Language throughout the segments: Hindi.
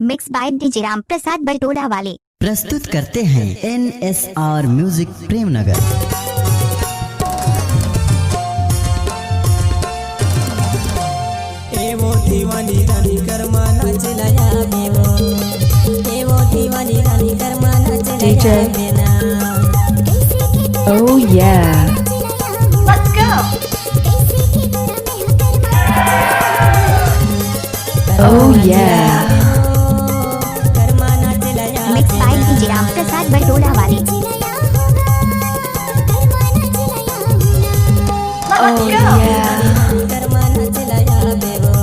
Mix by DJ Ram Prasad Batola वाले प्रस्तुत करते हैं NSR म्यूजिक प्रेमनगर। एवो दीवानी रानी करमाना चलाया बेवो, एवो दीवानी रानी करमाना चलाया बेना। Oh yeah. Let's go. Oh yeah. करमाना चलाया mix by DJ Ram Prasad Batola वाले Oh yeah. करमाना चलाया बेवो,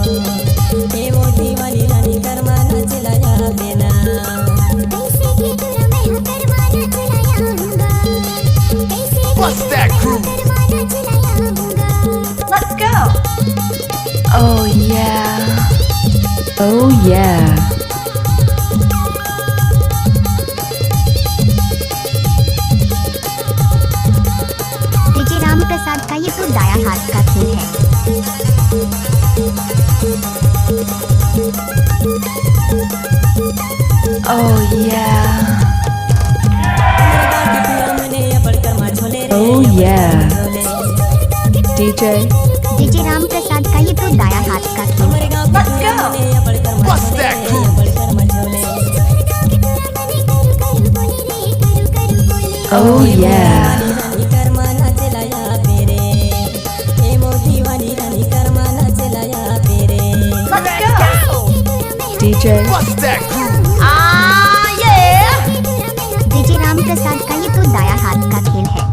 एवो दीवानी रानी करमाना चलाया बेना। What's that crew? Let's go. Oh yeah. Oh yeah. DJ Ram Prasad का ये तो दाया हाथ का खेल है। Oh yeah. Oh yeah. DJ. DJ Ram Prasad का ये तो दाया हाथ का खेल है। What's that crew? Oh yeah. करमाना चलाया बेरे, एवो दीवानी रानी करमाना चलाया बेरे। DJ. What's that crew? DJ Ram Prasad का ये तो दाया हाथ का खेल है।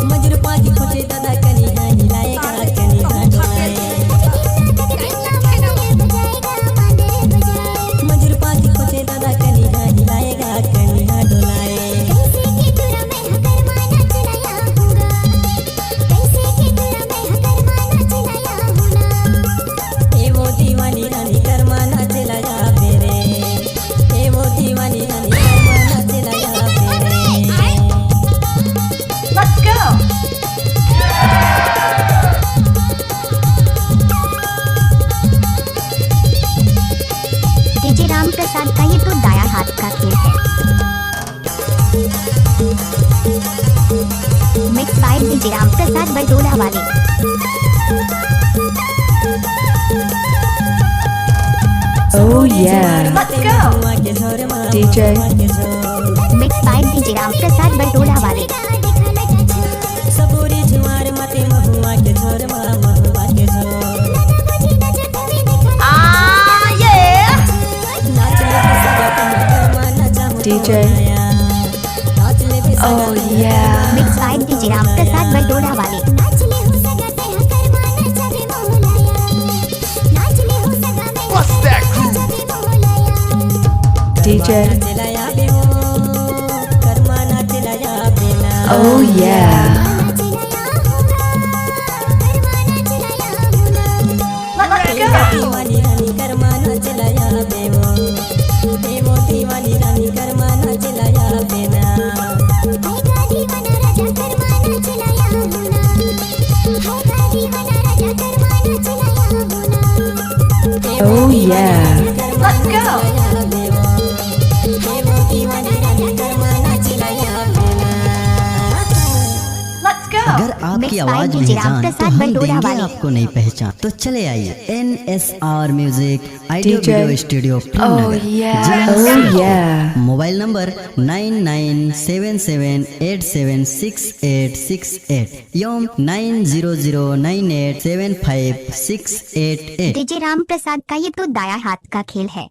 मजूर पाजी खोजे दादा कनी हाँ हिलाएगा कनी हाँ डोलाए। मजूर पाजी खोजे दादा कनी हाँ हिलाएगा कनी हाँ डोलाए। एवो दीवानी रानी करमाना चलाया बेरे, एवो दीवानी रानी करमाना चलाया बेरे। Let's go. DJ Ram Prasad का ये तो दाया हाथ का खेल है। Mix by DJ Ram Prasad Batola वाले Oh yeah. DJ. Mix by DJ Ram Prasad Batola वाले सबोरी जुआर मते महुआ के झोर महुआ के झोर। नाच ले सगा करमाना चाहूं DJ. नाच ले Oh yeah. Mix by DJ Ram Prasad Batola वाले What's that crew? DJ. चलाया बेहो, करमाना चलाया बेना। Oh yeah. दीवानी रानी करमाना चलाया बेवो, एवो दीवानी रानी करमाना चलाया बेना। Oh yeah. Let's go. एवो दीवानी रानी करमाना चलाया बेना। अगर आपकी आवाज नहीं जान तो हम देंगे आपको नहीं पहचान। तो चले आइए NSR music audio DJ. Video studio Oh Premnagar. yeah. जिला Oh yeah. मोबाइल नंबर 9977876868 एवं 9009875688। डीजे राम प्रसाद का ये तो दाया हाथ का खेल है।